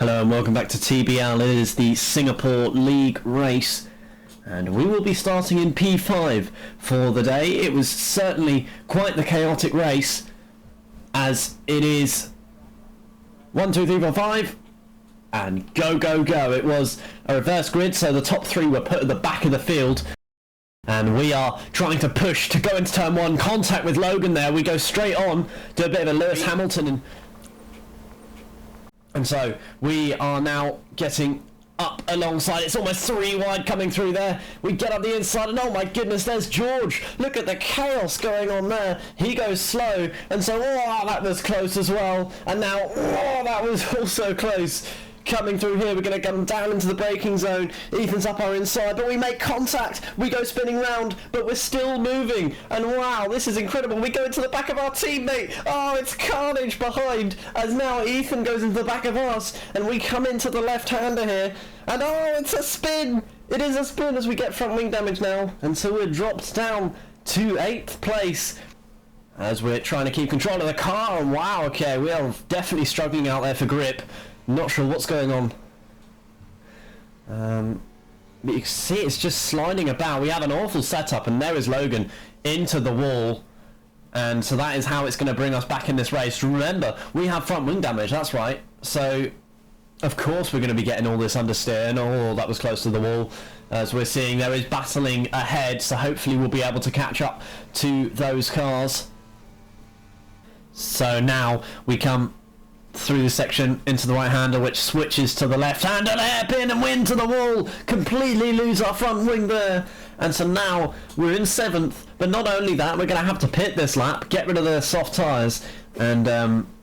Hello and welcome back to TBL. It is the Singapore League race and we will be starting in P5 for the day. It was certainly quite the chaotic race as it is 1, 2, 3, 4, 5 and go, go, go. It was a reverse grid, so the top three were put at the back of the field and we are trying to push to go into turn one. Contact with Logan there. We go straight on, do a bit of a Lewis Hamilton and so we are now getting up alongside. It's almost 3 wide coming through there. We get up the inside and oh my goodness, there's George. Look at the chaos going on there. He goes slow and so oh, that was close as well. And now oh, that was also close. Coming through here, we're going to come down into the braking zone. Ethan's up our inside, but we make contact. We go spinning round, but we're still moving. And wow, this is incredible. We go into the back of our teammate. Oh, it's carnage behind. As now Ethan goes into the back of us, and we come into the left-hander here. And oh, it's a spin. It is a spin as we get front wing damage now. And so we're dropped down to 8th place. As we're trying to keep control of the car. And wow, okay, we are definitely struggling out there for grip. Not sure what's going on. But you can see it's just sliding about. We have an awful setup and there is Logan into the wall. And so that is how it's going to bring us back in this race. Remember, we have front wing damage, that's right. So, of course we're going to be getting all this understeer. And oh, that was close to the wall. As we're seeing, there is battling ahead. So hopefully we'll be able to catch up to those cars. So now we come through the section into the right hander, which switches to the left hander, hairpin and win to the wall, completely lose our front wing there. And so now we're in 7th, but not only that, we're going to have to pit this lap, get rid of the soft tyres and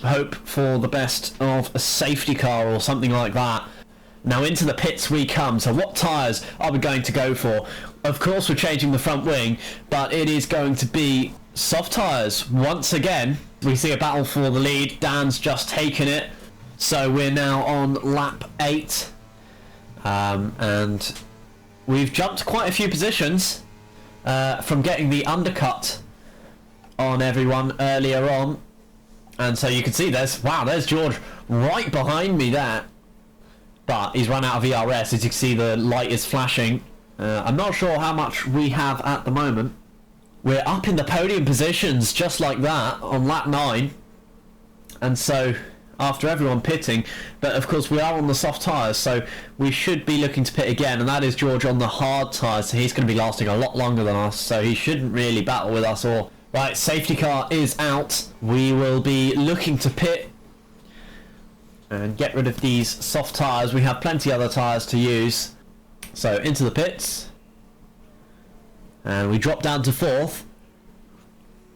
hope for the best of a safety car or something like that. Now into the pits we come. So what tyres are we going to go for? Of course we're changing the front wing, but it is going to be soft tyres once again. We see a battle for the lead. Dan's just taken it. So we're now on lap 8. And we've jumped quite a few positions from getting the undercut on everyone earlier on. And so you can see there's George right behind me there. But he's run out of ERS. As you can see, the light is flashing. I'm not sure how much we have at the moment. We're up in the podium positions just like that on lap 9. And so after everyone pitting, but of course we are on the soft tyres, so we should be looking to pit again, and that is George on the hard tyres, so he's going to be lasting a lot longer than us, so he shouldn't really battle with us all. Right, safety car is out. We will be looking to pit and get rid of these soft tyres. We have plenty other tyres to use. So into the pits. And we drop down to 4th.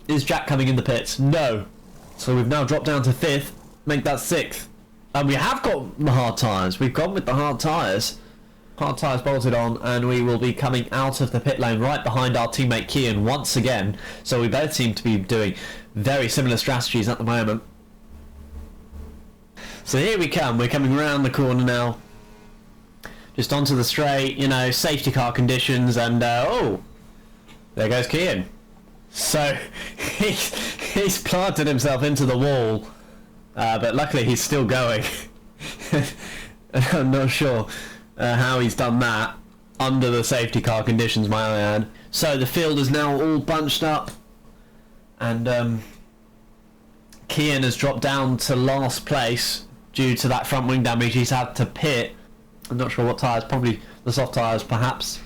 Is Jack coming in the pits? No. So we've now dropped down to 5th. Make that 6th. And we have got the hard tyres. We've gone with the hard tyres. Hard tyres bolted on. And we will be coming out of the pit lane right behind our teammate Kian once again. So we both seem to be doing very similar strategies at the moment. So here we come. We're coming around the corner now. Just onto the straight, you know, safety car conditions. And oh, there goes Kian. So he's planted himself into the wall, but luckily he's still going. I'm not sure how he's done that under the safety car conditions, might I add. So the field is now all bunched up, and Kian has dropped down to last place due to that front wing damage. He's had to pit. I'm not sure what tyres, probably the soft tyres perhaps.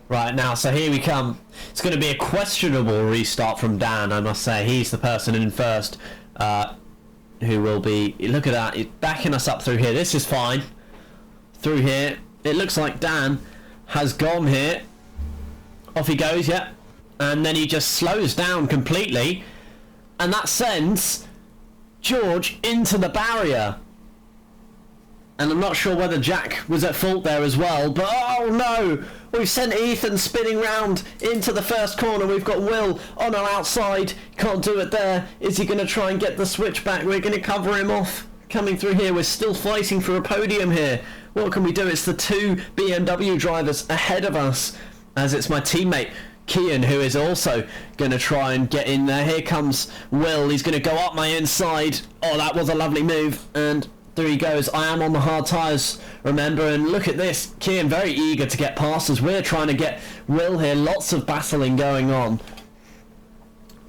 Right now, so here we come. It's going to be a questionable restart from Dan, I must say. He's the person in first who will be... Look at that, he's backing us up through here. This is fine. Through here. It looks like Dan has gone here. Off he goes, yeah. And then he just slows down completely. And that sends George into the barrier. And I'm not sure whether Jack was at fault there as well, but oh no! We've sent Ethan spinning round into the first corner. We've got Will on our outside. Can't do it there. Is he going to try and get the switch back? We're going to cover him off. Coming through here, we're still fighting for a podium here. What can we do? It's the 2 BMW drivers ahead of us, as it's my teammate Kian who is also going to try and get in there. Here comes Will. He's going to go up my inside. Oh, that was a lovely move. And There he goes. I am on the hard tyres, remember, and look at this. Kian very eager to get past as we're trying to get Will here. Lots of battling going on.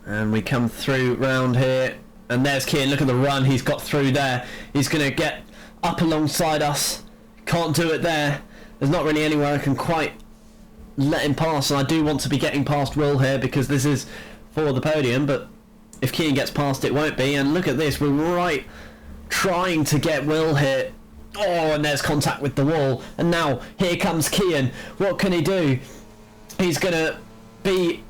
And we come through round here. And there's Kian. Look at the run he's got through there. He's going to get up alongside us. Can't do it there. There's not really anywhere I can quite let him pass. And I do want to be getting past Will here because this is for the podium. But if Kian gets past, it won't be. And look at this. We're right trying to get Will here. Oh, and there's contact with the wall. And now here comes Kian. What can he do? He's going to be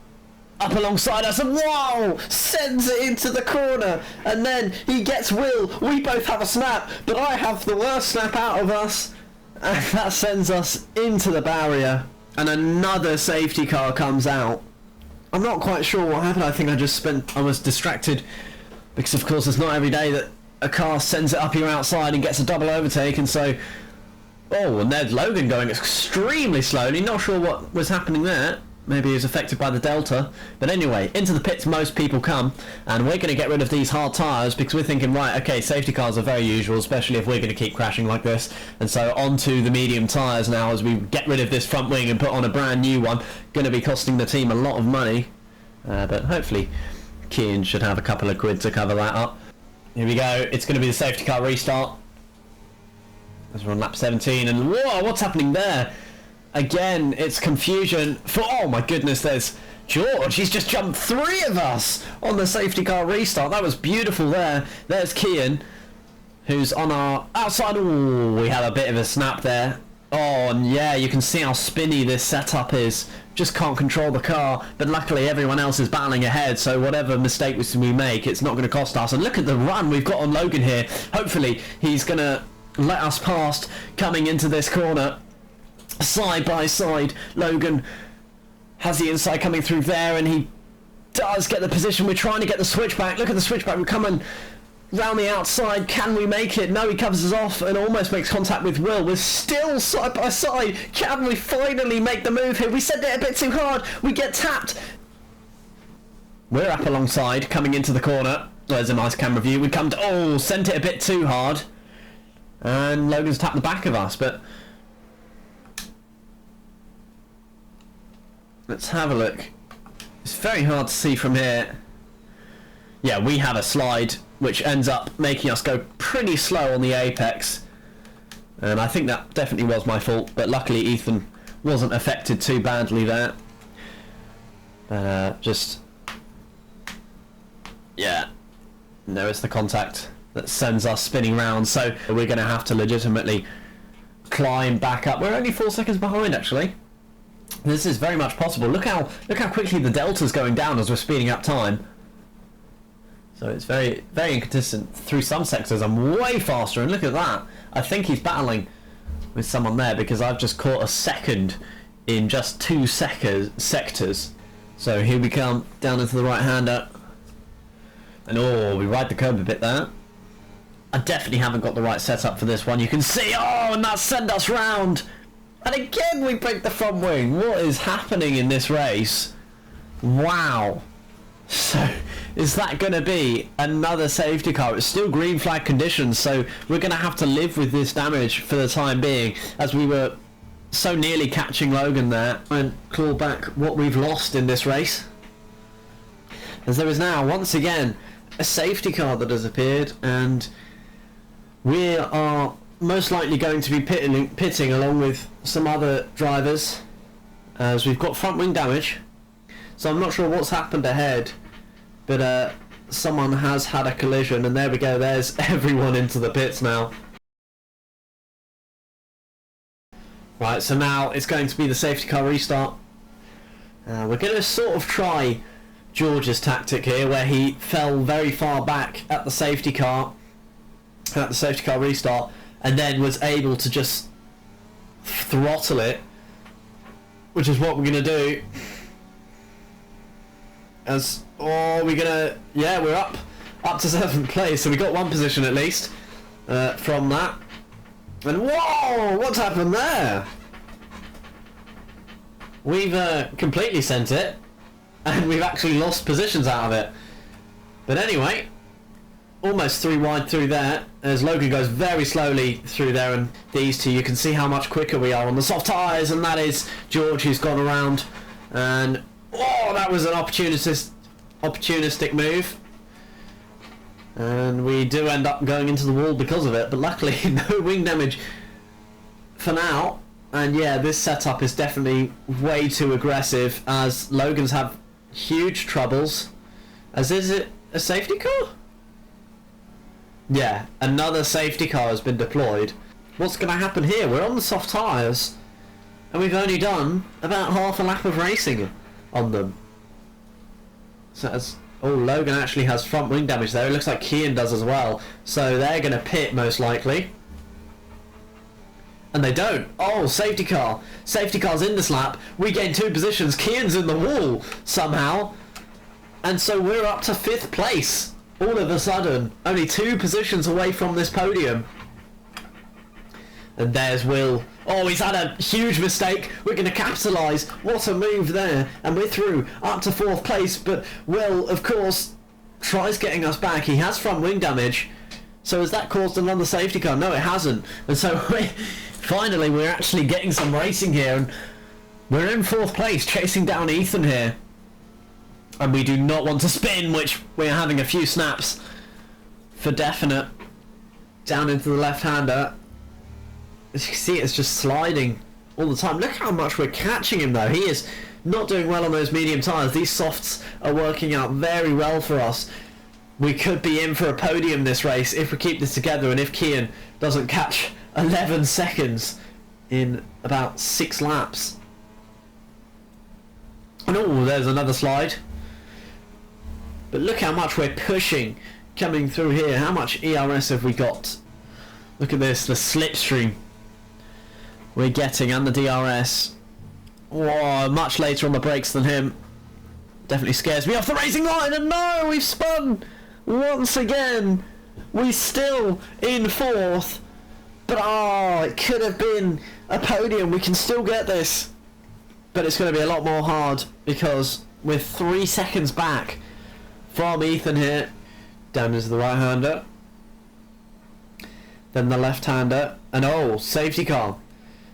up alongside us, and wow, sends it into the corner, and then he gets Will. We both have a snap, but I have the worst snap out of us, and that sends us into the barrier, and another safety car comes out. I'm not quite sure what happened. I think I was distracted, because of course it's not every day that a car sends it up your outside and gets a double overtake, and so, oh, and there's Logan going extremely slowly. Not sure what was happening there. Maybe he was affected by the Delta. But anyway, into the pits most people come, and we're going to get rid of these hard tyres because we're thinking, right, okay, safety cars are very usual, especially if we're going to keep crashing like this. And so onto the medium tyres now as we get rid of this front wing and put on a brand new one. Going to be costing the team a lot of money. But hopefully Kian should have a couple of quid to cover that up. Here we go. It's going to be the safety car restart. As we're on lap 17, and whoa, what's happening there? Again, it's confusion for, oh my goodness, there's George. He's just jumped 3 of us on the safety car restart. That was beautiful there. There's Kian, who's on our outside. Ooh, we have a bit of a snap there. Oh, and yeah, you can see how spinny this setup is. Just can't control the car, but luckily everyone else is battling ahead, so whatever mistake we make, it's not going to cost us. And look at the run we've got on Logan here. Hopefully he's going to let us past coming into this corner. Side by side, Logan has the inside coming through there, and he does get the position. We're trying to get the switchback. Look at the switchback. We're coming round the outside. Can we make it? No, he covers us off and almost makes contact with Will. We're still side by side. Can we finally make the move here? We sent it a bit too hard. We get tapped. We're up alongside, coming into the corner. There's a nice camera view. We come to, oh, sent it a bit too hard. And Logan's tapped the back of us, but let's have a look. It's very hard to see from here. Yeah, we had a slide which ends up making us go pretty slow on the apex. And I think that definitely was my fault, but luckily Ethan wasn't affected too badly there. Just, yeah, there is the contact that sends us spinning round, so we're going to have to legitimately climb back up. We're only 4 seconds behind, actually. This is very much possible. Look how quickly the delta's going down as we're speeding up time. So it's very, very inconsistent. Through some sectors I'm way faster, and look at that. I think he's battling with someone there because I've just caught a second in just 2 sectors. So here we come down into the right-hander. And oh, we ride the curb a bit there. I definitely haven't got the right setup for this one. You can see, oh, and that sent us round. And again we break the front wing. What is happening in this race? Wow. So is that going to be another safety car? It's still green flag conditions, so we're going to have to live with this damage for the time being, as we were so nearly catching Logan there and claw back what we've lost in this race. As there is now once again a safety car that has appeared, and we are most likely going to be pitting along with some other drivers, as we've got front wing damage. So I'm not sure what's happened ahead, but someone has had a collision, and there we go, there's everyone into the pits now. Right, so now it's going to be the safety car restart. We're going to sort of try George's tactic here, where he fell very far back at the safety car restart, and then was able to just throttle it, which is what we're going to do. As, oh, we're gonna, yeah, we're up to 7th place, so we got 1 position at least from that. And whoa, what's happened there? We've completely sent it, and we've actually lost positions out of it. But anyway, almost 3 wide through there, as Logan goes very slowly through there, and these two, you can see how much quicker we are on the soft tyres, and that is George who's gone around, and oh, that was an opportunistic move, and we do end up going into the wall because of it, but luckily no wing damage for now. And yeah, this setup is definitely way too aggressive, as Logan's have huge troubles. As is it a safety car? Yeah, another safety car has been deployed. What's going to happen here? We're on the soft tyres, and we've only done about half a lap of racing on them. So as oh, Logan actually has front wing damage there. It looks like Kian does as well. So they're going to pit most likely. And they don't. Oh, safety car. Safety car's in this lap. We gain 2 positions. Kian's in the wall somehow. And so we're up to 5th place. All of a sudden. Only 2 positions away from this podium. And there's Will. Oh, he's had a huge mistake. We're going to capitalise. What a move there. And we're through up to 4th place. But Will, of course, tries getting us back. He has front wing damage. So has that caused another safety car? No, it hasn't. And so finally we're actually getting some racing here. And we're in 4th place, chasing down Ethan here. And we do not want to spin, which we're having a few snaps for definite. Down into the left-hander. As you can see, it's just sliding all the time. Look how much we're catching him though. He is not doing well on those medium tyres. These softs are working out very well for us. We could be in for a podium this race if we keep this together, and if Kian doesn't catch 11 seconds in about 6 laps. And oh, there's another slide. But look how much we're pushing coming through here. How much ERS have we got? Look at this, the slipstream we're getting, and the DRS. Whoa, much later on the brakes than him. Definitely scares me off the racing line, and no, we've spun once again. We're still in 4th, but oh, it could have been a podium. We can still get this, but it's going to be a lot more hard because we're 3 seconds back from Ethan here. Down into the right-hander, then the left-hander, and oh, safety car.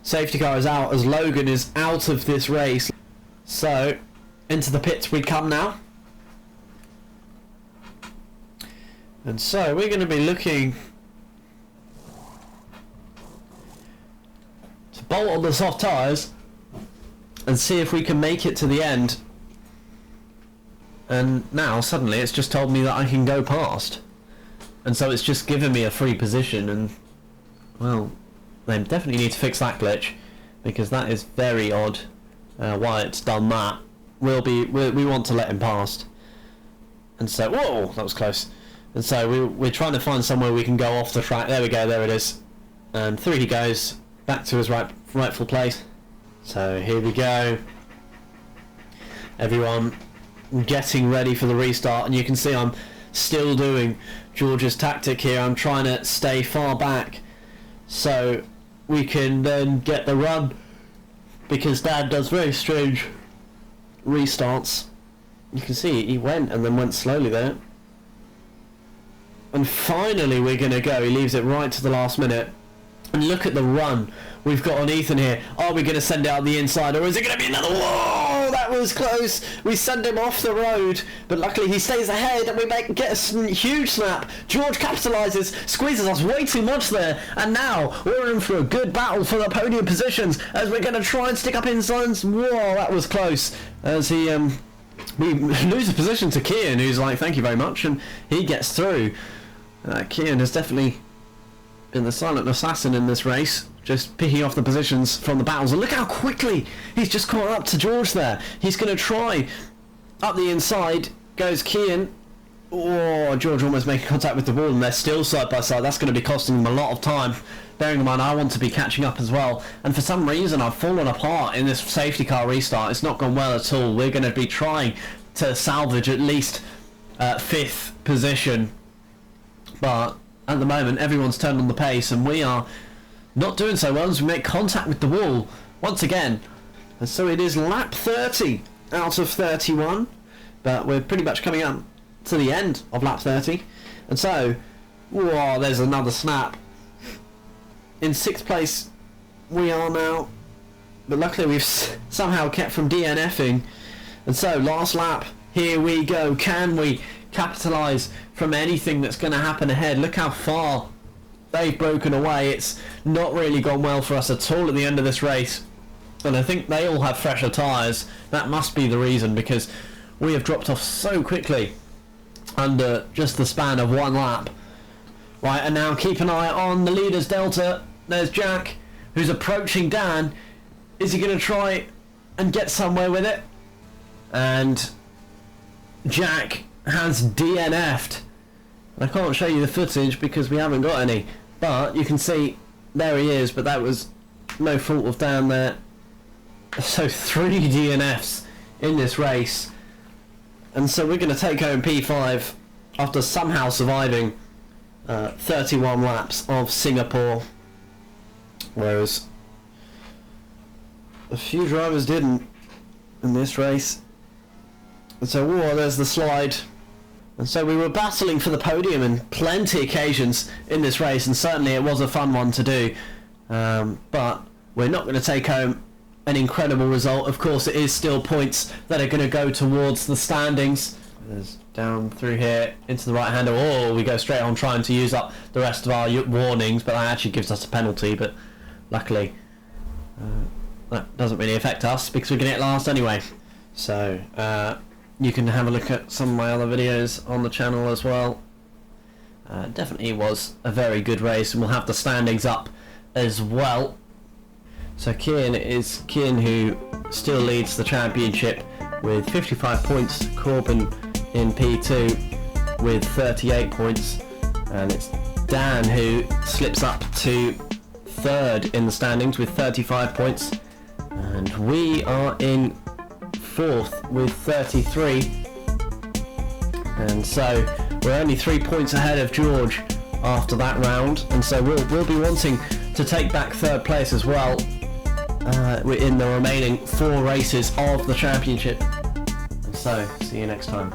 Safety car is out as Logan is out of this race. So, into the pits we come now. And so, we're going to be looking to bolt on the soft tyres and see if we can make it to the end. And now, suddenly, it's just told me that I can go past. And so it's just given me a free position, and, well, they definitely need to fix that glitch, because that is very odd why it's done that. We want to let him past. And so, whoa, that was close. And so we're trying to find somewhere we can go off the track. There we go, there it is. And through he goes, back to his rightful place. So here we go. Everyone getting ready for the restart, and you can see I'm still doing George's tactic here. I'm trying to stay far back so we can then get the run, because Dad does very strange restarts. You can see he went and then went slowly there, and finally we're gonna go. He leaves it right to the last minute, and look at the run we've got on Ethan here. Are we gonna send it out the inside, or is it gonna be another? Whoa, that was close. We send him off the road, but luckily he stays ahead, and we get a huge snap. George capitalises, squeezes us way too much there, and now we're in for a good battle for the podium positions as we're going to try and stick up inside. Whoa, that was close. As he we lose the position to Kian, who's like, thank you very much, and he gets through. Kian has definitely been the silent assassin in this race, just picking off the positions from the battles. And look how quickly he's just caught up to George there. He's going to try up the inside. Goes Kian. Oh, George almost making contact with the wall, and they're still side by side. That's going to be costing them a lot of time. Bearing in mind, I want to be catching up as well. And for some reason, I've fallen apart in this safety car restart. It's not gone well at all. We're going to be trying to salvage at least 5th position. But at the moment, everyone's turned on the pace, and we are not doing so well as we make contact with the wall once again. And so it is lap 30 out of 31, but we're pretty much coming up to the end of lap 30, And so, whoa, there's another snap. In 6th place we are now, but luckily we've somehow kept from DNFing. And so, last lap, here we go. Can we capitalise from anything that's going to happen ahead? Look how far they've broken away. It's not really gone well for us at all at the end of this race. And I think they all have fresher tyres. That must be the reason, because we have dropped off so quickly under just the span of 1 lap. Right, and now keep an eye on the leader's delta. There's Jack, who's approaching Dan. Is he going to try and get somewhere with it? And Jack has DNF'd. I can't show you the footage because we haven't got any, but you can see there he is, but that was no fault of Dan there. So 3 DNFs in this race, and so we're going to take home P5 after somehow surviving 31 laps of Singapore, whereas a few drivers didn't in this race. And so, whoa, there's the slide. And so we were battling for the podium in plenty of occasions in this race, and certainly it was a fun one to do, but we're not going to take home an incredible result. Of course, it is still points that are going to go towards the standings. There's down through here into the right hander. Oh, we go straight on trying to use up the rest of our warnings, but that actually gives us a penalty, but luckily that doesn't really affect us because we're going to get last anyway. So you can have a look at some of my other videos on the channel as well. Definitely was a very good race, and we'll have the standings up as well. So Kian is Kian, who still leads the championship with 55 points. Corbin in P2 with 38 points, and it's Dan who slips up to 3rd in the standings with 35 points, and we are in 4th with 33. And so we're only 3 points ahead of George after that round, and so we'll be wanting to take back 3rd place as well in the remaining 4 races of the championship. And so, see you next time.